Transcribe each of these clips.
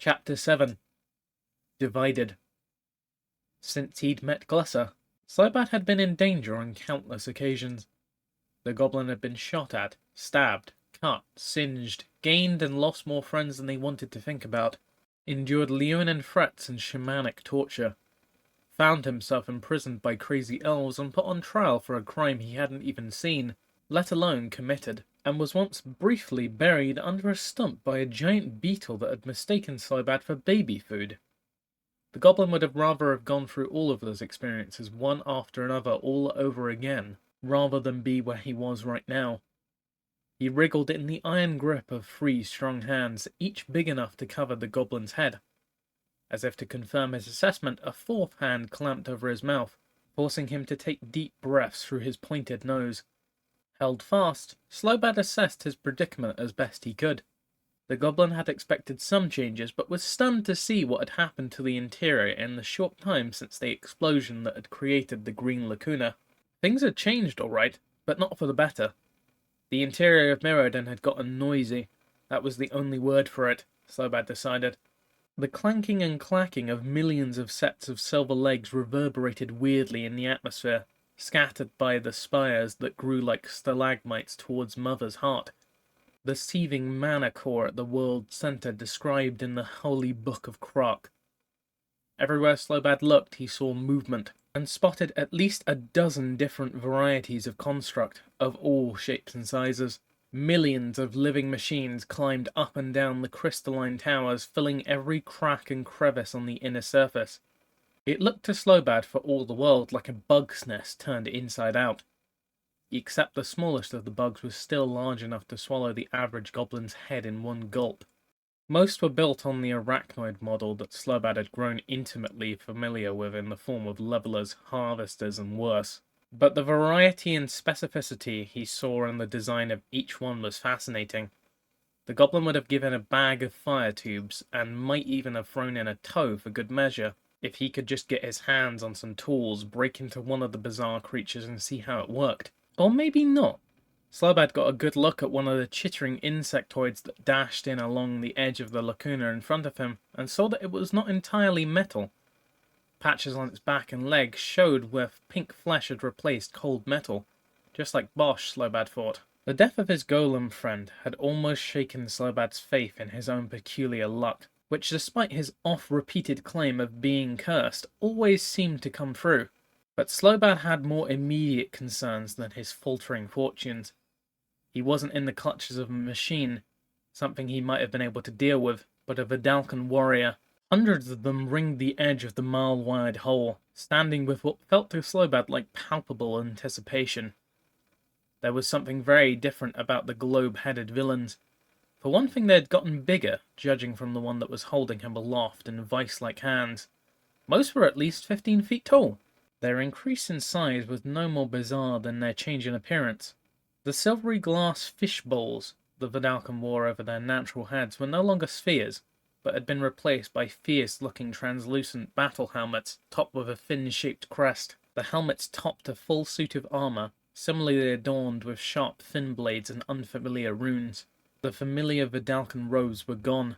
Chapter 7. Divided. Since he'd met Glissa, Slobad had been in danger on countless occasions. The goblin had been shot at, stabbed, cut, singed, gained and lost more friends than they wanted to think about, endured leonine threats and shamanic torture, found himself imprisoned by crazy elves and put on trial for a crime he hadn't even seen, let alone committed, and was once briefly buried under a stump by a giant beetle that had mistaken Slobad for baby food. The goblin would have rather have gone through all of those experiences one after another all over again, rather than be where he was right now. He wriggled in the iron grip of 3 strong hands, each big enough to cover the goblin's head. As if to confirm his assessment, a 4th hand clamped over his mouth, forcing him to take deep breaths through his pointed nose. Held fast, Slobad assessed his predicament as best he could. The goblin had expected some changes, but was stunned to see what had happened to the interior in the short time since the explosion that had created the green lacuna. Things had changed all right, but not for the better. The interior of Mirrodin had gotten noisy. That was the only word for it, Slobad decided. The clanking and clacking of millions of sets of silver legs reverberated weirdly in the atmosphere, scattered by the spires that grew like stalagmites towards Mother's Heart, the seething mana core at the world's centre described in the Holy Book of Krark. Everywhere Slobad looked, he saw movement, and spotted at least a dozen different varieties of construct, of all shapes and sizes. Millions of living machines climbed up and down the crystalline towers, filling every crack and crevice on the inner surface. It looked to Slobad for all the world like a bug's nest turned inside out. Except the smallest of the bugs was still large enough to swallow the average goblin's head in one gulp. Most were built on the arachnoid model that Slobad had grown intimately familiar with in the form of levelers, harvesters, and worse. But the variety and specificity he saw in the design of each one was fascinating. The goblin would have given a bag of fire tubes, and might even have thrown in a toe for good measure, if he could just get his hands on some tools, break into one of the bizarre creatures and see how it worked. Or maybe not. Slobad got a good look at one of the chittering insectoids that dashed in along the edge of the lacuna in front of him, and saw that it was not entirely metal. Patches on its back and legs showed where pink flesh had replaced cold metal, just like Bosch, Slobad thought. The death of his golem friend had almost shaken Slobad's faith in his own peculiar luck, which despite his oft-repeated claim of being cursed, always seemed to come through. But Slobad had more immediate concerns than his faltering fortunes. He wasn't in the clutches of a machine, something he might have been able to deal with, but a Vedalken warrior. Hundreds of them ringed the edge of the mile-wide hole, standing with what felt to Slobad like palpable anticipation. There was something very different about the globe-headed villains. For one thing, they had gotten bigger, judging from the one that was holding him aloft in vice-like hands. Most were at least 15 feet tall. Their increase in size was no more bizarre than their change in appearance. The silvery glass fish bowls the Vedalken wore over their natural heads were no longer spheres, but had been replaced by fierce-looking translucent battle helmets, topped with a fin-shaped crest. The helmets topped a full suit of armour, similarly adorned with sharp fin blades and unfamiliar runes. The familiar Vedalken robes were gone.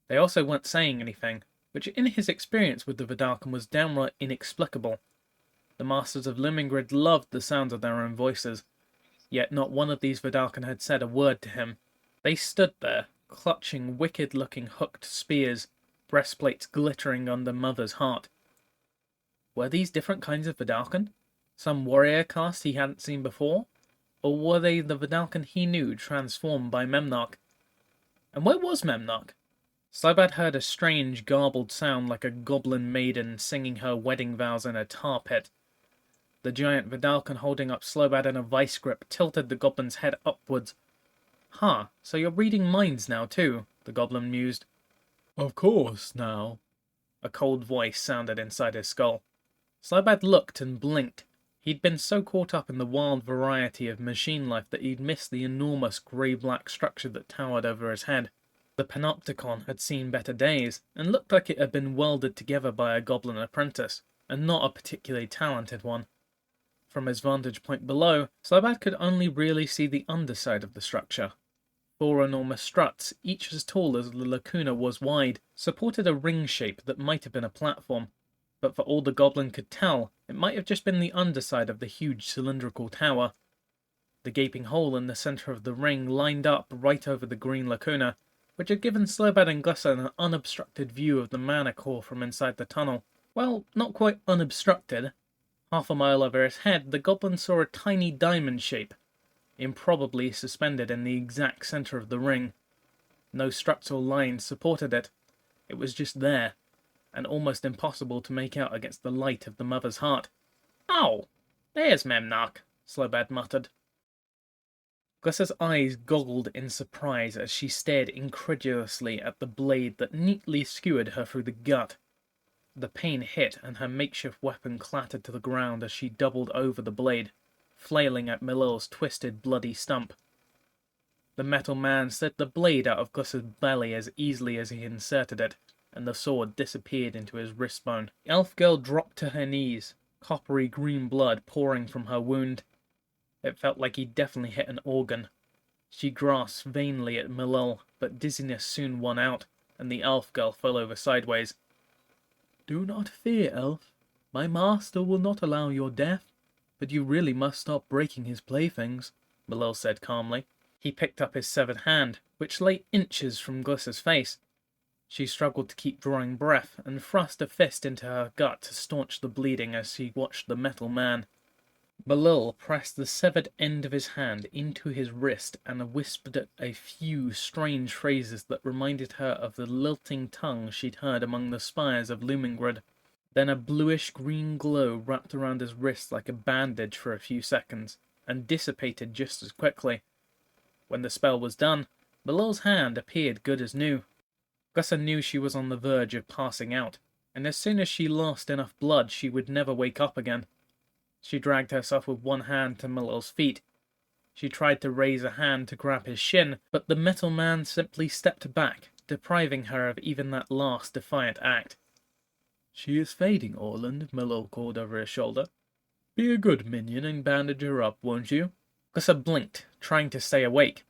They also weren't saying anything, which in his experience with the Vedalken was downright inexplicable. The masters of Limingrid loved the sound of their own voices, yet not one of these Vedalken had said a word to him. They stood there, clutching wicked-looking hooked spears, breastplates glittering under Mother's Heart. Were these different kinds of Vedalken? Some warrior caste he hadn't seen before? Or were they the Vedalken he knew, transformed by Memnarch? And where was Memnarch? Slobad heard a strange, garbled sound like a goblin maiden singing her wedding vows in a tar pit. The giant Vedalken holding up Slobad in a vice grip tilted the goblin's head upwards. "Huh, so you're reading minds now too," the goblin mused. "Of course, now," a cold voice sounded inside his skull. Slobad looked and blinked. He'd been so caught up in the wild variety of machine life that he'd missed the enormous grey-black structure that towered over his head. The panopticon had seen better days, and looked like it had been welded together by a goblin apprentice, and not a particularly talented one. From his vantage point below, Slobad could only really see the underside of the structure. Four enormous struts, each as tall as the lacuna was wide, supported a ring shape that might have been a platform, but for all the goblin could tell, it might have just been the underside of the huge cylindrical tower. The gaping hole in the centre of the ring lined up right over the green lacuna, which had given Slobad and Glissa an unobstructed view of the mana core from inside the tunnel. Well, not quite unobstructed. Half a mile over his head, the goblin saw a tiny diamond shape, improbably suspended in the exact centre of the ring. No struts or lines supported it. It was just there, and almost impossible to make out against the light of the mother's heart. "Oh, there's Memnarch," Slobad muttered. Glissa's eyes goggled in surprise as she stared incredulously at the blade that neatly skewered her through the gut. The pain hit, and her makeshift weapon clattered to the ground as she doubled over the blade, flailing at Milil's twisted, bloody stump. The metal man slid the blade out of Glissa's belly as easily as he inserted it, and the sword disappeared into his wrist bone. The elf girl dropped to her knees, coppery green blood pouring from her wound. It felt like he'd definitely hit an organ. She grasped vainly at Milil, but dizziness soon won out, and the elf girl fell over sideways. "Do not fear, elf. My master will not allow your death, but you really must stop breaking his playthings," Milil said calmly. He picked up his severed hand, which lay inches from Glissa's face. She struggled to keep drawing breath, and thrust a fist into her gut to staunch the bleeding as she watched the metal man. Milil pressed the severed end of his hand into his wrist and whispered a few strange phrases that reminded her of the lilting tongue she'd heard among the spires of Lumingrad. Then a bluish-green glow wrapped around his wrist like a bandage for a few seconds, and dissipated just as quickly. When the spell was done, Milil's hand appeared good as new. Glissa knew she was on the verge of passing out, and as soon as she lost enough blood she would never wake up again. She dragged herself with one hand to Milil's feet. She tried to raise a hand to grab his shin, but the metal man simply stepped back, depriving her of even that last defiant act. "She is fading, Orland," Milil called over his shoulder. "Be a good minion and bandage her up, won't you?" Glissa blinked, trying to stay awake.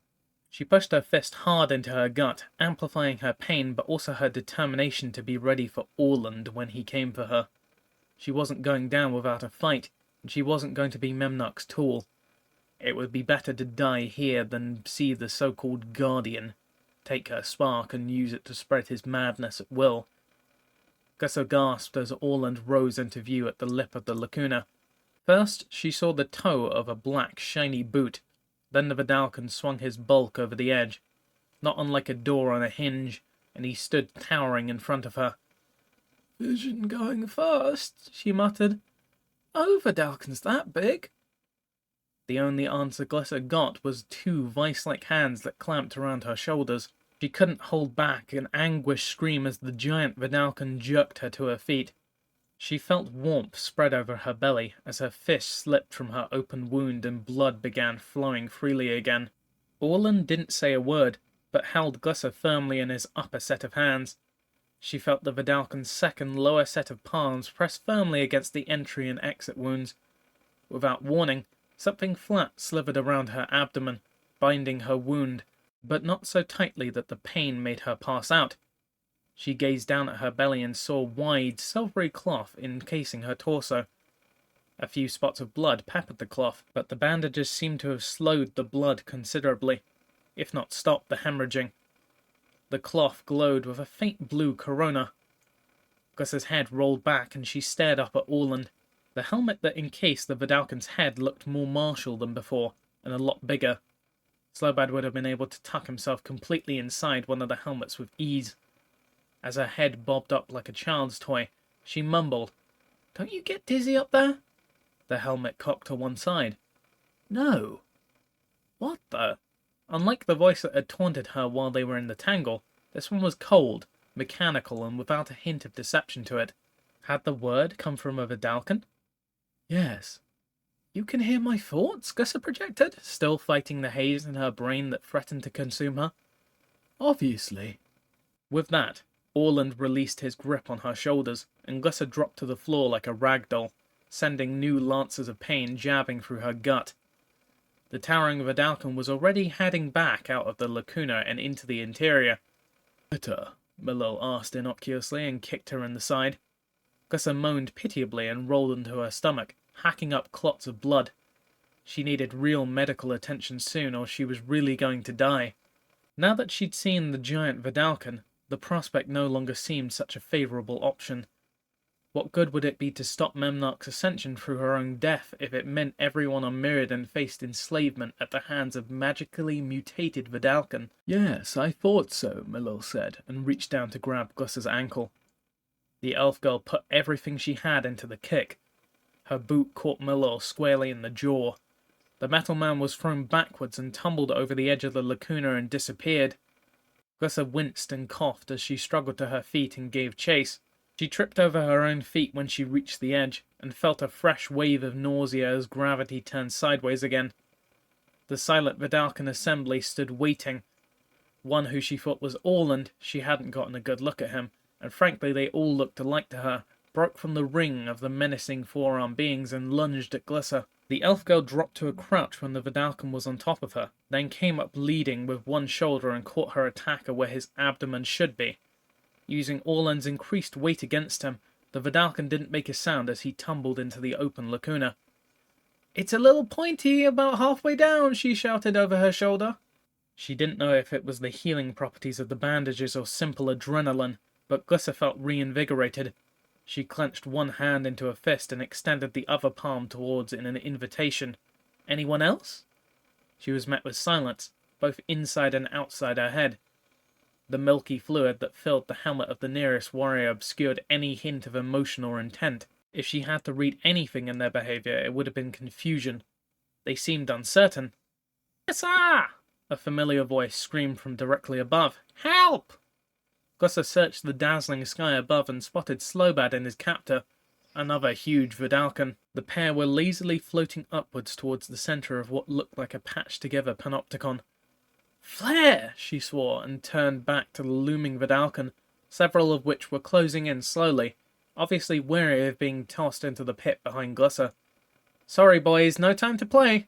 She pushed her fist hard into her gut, amplifying her pain but also her determination to be ready for Orland when he came for her. She wasn't going down without a fight, and she wasn't going to be Memnarch's tool. It would be better to die here than see the so-called Guardian take her spark and use it to spread his madness at will. Glissa gasped as Orland rose into view at the lip of the lacuna. First, she saw the toe of a black, shiny boot. Then the Vedalken swung his bulk over the edge, not unlike a door on a hinge, and he stood towering in front of her. "Vision going fast," she muttered. "Oh, Vedalken's that big." The only answer Glissa got was two vice-like hands that clamped around her shoulders. She couldn't hold back an anguished scream as the giant Vedalken jerked her to her feet. She felt warmth spread over her belly as her fist slipped from her open wound and blood began flowing freely again. Orland didn't say a word, but held Glissa firmly in his upper set of hands. She felt the Vedalken's second lower set of palms press firmly against the entry and exit wounds. Without warning, something flat slithered around her abdomen, binding her wound, but not so tightly that the pain made her pass out. She gazed down at her belly and saw wide, silvery cloth encasing her torso. A few spots of blood peppered the cloth, but the bandages seemed to have slowed the blood considerably, if not stopped the hemorrhaging. The cloth glowed with a faint blue corona. Glissa's head rolled back and she stared up at Orland. The helmet that encased the Vedalken's head looked more martial than before, and a lot bigger. Slobad would have been able to tuck himself completely inside one of the helmets with ease. As her head bobbed up like a child's toy, she mumbled, "Don't you get dizzy up there?" The helmet cocked to one side. "No." What the? Unlike the voice that had taunted her while they were in the tangle, this one was cold, mechanical, and without a hint of deception to it. Had the word come from a Vedalken? "Yes." "You can hear my thoughts?" Glissa projected, still fighting the haze in her brain that threatened to consume her. "Obviously." With that, Orland released his grip on her shoulders, and Glissa dropped to the floor like a rag doll, sending new lances of pain jabbing through her gut. The towering Vedalken was already heading back out of the lacuna and into the interior. "Better?" Malil asked innocuously and kicked her in the side. Glissa moaned pitiably and rolled into her stomach, hacking up clots of blood. She needed real medical attention soon, or she was really going to die. Now that she'd seen the giant Vedalken, the prospect no longer seemed such a favourable option. What good would it be to stop Memnarch's ascension through her own death if it meant everyone on Mirrodin faced enslavement at the hands of magically mutated Vedalken? "Yes, I thought so," Malil said, and reached down to grab Glissa's ankle. The elf girl put everything she had into the kick. Her boot caught Malil squarely in the jaw. The metal man was thrown backwards and tumbled over the edge of the lacuna and disappeared. Glissa winced and coughed as she struggled to her feet and gave chase. She tripped over her own feet when she reached the edge, and felt a fresh wave of nausea as gravity turned sideways again. The silent Vedalken assembly stood waiting. One who she thought was Orland, she hadn't gotten a good look at him, and frankly they all looked alike to her, broke from the ring of the menacing four-armed beings and lunged at Glissa. The elf girl dropped to a crouch when the Vedalken was on top of her, then came up leading with one shoulder and caught her attacker where his abdomen should be. Using Orland's increased weight against him, the Vedalken didn't make a sound as he tumbled into the open lacuna. "It's a little pointy about halfway down," she shouted over her shoulder. She didn't know if it was the healing properties of the bandages or simple adrenaline, but Glissa felt reinvigorated. She clenched one hand into a fist and extended the other palm towards in an invitation. "Anyone else?" She was met with silence, both inside and outside her head. The milky fluid that filled the helmet of the nearest warrior obscured any hint of emotion or intent. If she had to read anything in their behavior, it would have been confusion. They seemed uncertain. "Glissa!" a familiar voice screamed from directly above. "Help!" Glissa searched the dazzling sky above and spotted Slobad and his captor, another huge Vedalken. The pair were lazily floating upwards towards the center of what looked like a patched-together panopticon. "Flare!" she swore, and turned back to the looming Vedalken, several of which were closing in slowly, obviously weary of being tossed into the pit behind Glissa. "Sorry, boys, no time to play."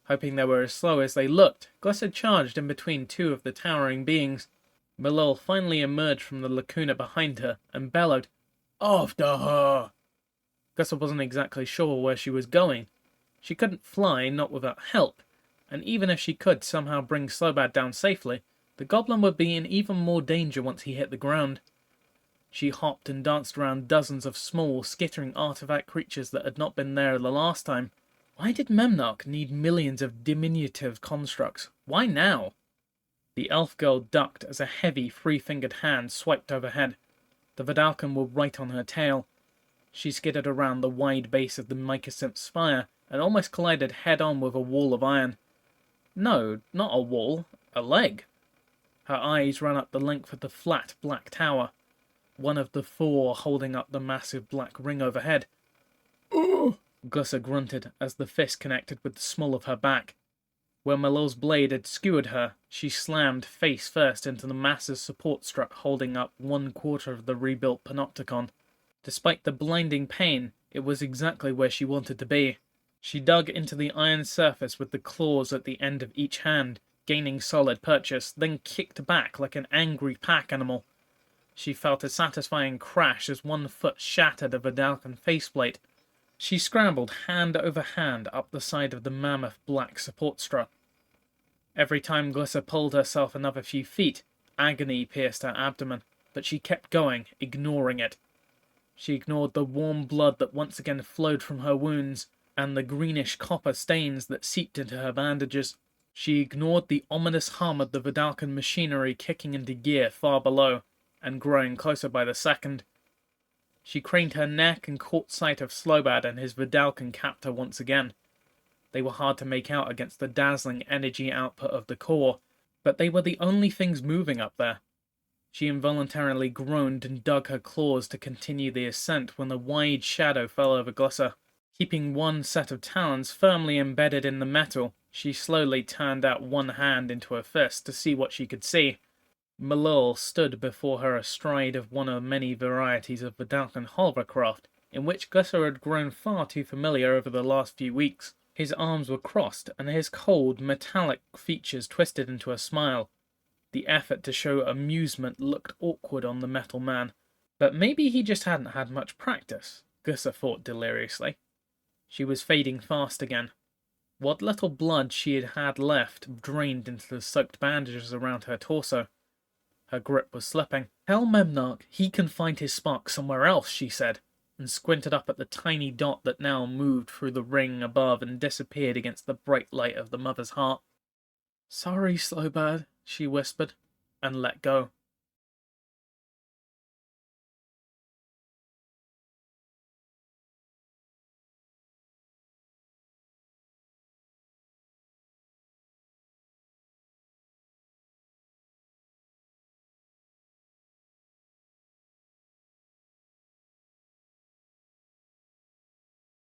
Hoping they were as slow as they looked, Glissa charged in between two of the towering beings. Malil finally emerged from the lacuna behind her and bellowed, "After her!" Glissa wasn't exactly sure where she was going. She couldn't fly, not without help, and even if she could somehow bring Slobad down safely, the goblin would be in even more danger once he hit the ground. She hopped and danced around dozens of small, skittering artifact creatures that had not been there the last time. Why did Memnarch need millions of diminutive constructs? Why now? The elf girl ducked as a heavy, three-fingered hand swiped overhead. The Vedalken were right on her tail. She skidded around the wide base of the mycosynth spire and almost collided head-on with a wall of iron. No, not a wall, a leg. Her eyes ran up the length of the flat black tower, one of the four holding up the massive black ring overhead. "Ugh!" Glissa grunted as the fist connected with the small of her back. Where Malil's blade had skewered her, she slammed face first into the massive support strut holding up 1/4 of the rebuilt panopticon. Despite the blinding pain, it was exactly where she wanted to be. She dug into the iron surface with the claws at the end of each hand, gaining solid purchase, then kicked back like an angry pack animal. She felt a satisfying crash as one foot shattered a Vedalken faceplate. She scrambled hand over hand up the side of the mammoth black support strut. Every time Glissa pulled herself another few feet, agony pierced her abdomen, but she kept going, ignoring it. She ignored the warm blood that once again flowed from her wounds, and the greenish copper stains that seeped into her bandages. She ignored the ominous hum of the Vedalken machinery kicking into gear far below, and growing closer by the second. She craned her neck and caught sight of Slobad and his Vedalken captor once again. They were hard to make out against the dazzling energy output of the core, but they were the only things moving up there. She involuntarily groaned and dug her claws to continue the ascent when the wide shadow fell over Glissa. Keeping one set of talons firmly embedded in the metal, she slowly turned out one hand into a fist to see what she could see. Malil stood before her astride of one of many varieties of Vedalken hovercraft, in which Glissa had grown far too familiar over the last few weeks. His arms were crossed, and his cold, metallic features twisted into a smile. The effort to show amusement looked awkward on the metal man. But maybe he just hadn't had much practice, Glissa thought deliriously. She was fading fast again. What little blood she had had left drained into the soaked bandages around her torso. Her grip was slipping. Tell Memnarch he can find his spark somewhere else, she said, and squinted up at the tiny dot that now moved through the ring above and disappeared against the bright light of the mother's heart. Sorry, Slobad, she whispered, and let go.